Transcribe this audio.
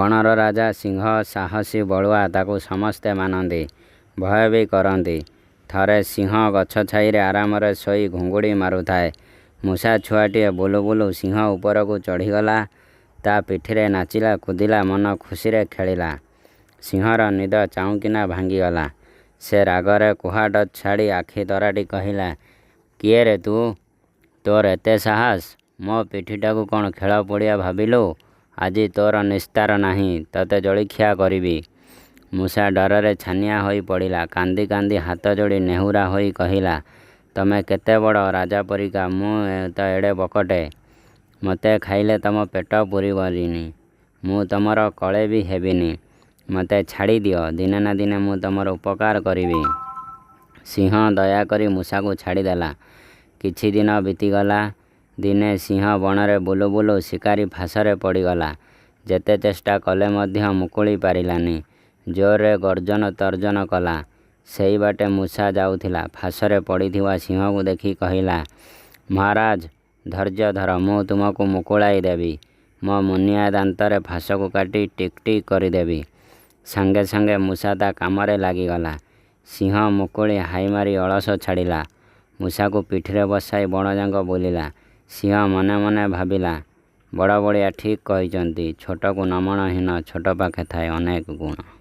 ବଣର ରାଜା ସିଂହ ସାହସୀ ବଳୁଆ, ତାକୁ ସମସ୍ତେ ମାନନ୍ତି, ଭୟ ବି କରନ୍ତି। ଥରେ ସିଂହ ଗଛ ଛାଇରେ ଆରାମରେ ଶୋଇ ଘୁଙ୍ଗୁଡ଼ି ମାରୁଥାଏ। ମୂଷା ଛୁଆଟିଏ ବୁଲୁ ବୁଲୁ ସିଂହ ଉପରକୁ ଚଢ଼ିଗଲା। ତା ପିଠିରେ ନାଚିଲା, କୁଦିଲା, ମନ ଖୁସିରେ ଖେଳିଲା। ସିଂହର ନିଦ ଚାଉଁକିନା ଭାଙ୍ଗିଗଲା। ସେ ରାଗରେ କୁହାଟ ଛାଡ଼ି ଆଖି ତରାଟି କହିଲା, କିଏ ରେ ତୁ? ତୋର ଏତେ ସାହସ? ମୋ ପିଠିଟାକୁ କ'ଣ ଖେଳ ପଡ଼ିଆ ଭାବିଲୁ? ଆଜି ତୋର ନିସ୍ତାର ନାହିଁ, ତତେ ଜଳଖିଆ କରିବି। ମୂଷା ଡରରେ ଛାନିଆ ହୋଇ ପଡ଼ିଲା। କାନ୍ଦି କାନ୍ଦି ହାତ ଯୋଡ଼ି ନେହୁରା ହୋଇ କହିଲା, ତମେ କେତେ ବଡ଼ ରାଜା ପରିକା, ମୁଁ ତ ଏଡ଼େ ବକଟେ। ମୋତେ ଖାଇଲେ ତମ ପେଟ ପୂରିବନି, ମୁଁ ତମର କଳେ ବି ହେବିନି। ମୋତେ ଛାଡ଼ି ଦିଅ, ଦିନେ ନା ଦିନେ ମୁଁ ତମର ଉପକାର କରିବି। ସିଂହ ଦୟାକରି ମୂଷାକୁ ଛାଡ଼ିଦେଲା। କିଛି ଦିନ ବିତିଗଲା। ଦିନେ ସିଂହ ବଣରେ ବୁଲୁ ବୁଲୁ ଶିକାରୀ ଫାଶରେ ପଡ଼ିଗଲା। ଯେତେ ଚେଷ୍ଟା କଲେ ମଧ୍ୟ ମୁକୁଳି ପାରିଲାନି। ଜୋରରେ ଗର୍ଜନ ତର୍ଜନ କଲା। ସେଇ ବାଟେ ମୂଷା ଯାଉଥିଲା। ଫାଶରେ ପଡ଼ିଥିବା ସିଂହକୁ ଦେଖି କହିଲା, ମହାରାଜ, ଧୈର୍ଯ୍ୟ ଧର, ମୁଁ ତୁମକୁ ମୁକୁଳାଇ ଦେବି। ମୋ ମୁନିଆ ଦାନ୍ତରେ ଫାଶକୁ କାଟି ଟିକ୍ ଟିକ୍ କରିଦେବି। ସାଙ୍ଗେ ସାଙ୍ଗେ ମୂଷା ତା କାମରେ ଲାଗିଗଲା। ସିଂହ ମୁକୁଳି ହାଇମାରି ଅଳସ ଛାଡ଼ିଲା। ମୂଷାକୁ ପିଠିରେ ବସାଇ ବଣଯାକ ବୁଲିଲା। ସିଂହ ମନେ ମନେ ଭାବିଲା, ବଡ଼ ବଡ଼ିଆ ଠିକ୍ କହିଛନ୍ତି, ଛୋଟକୁ ନମଣହୀନ, ଛୋଟ ପାଖେ ଥାଏ ଅନେକ ଗୁଣ।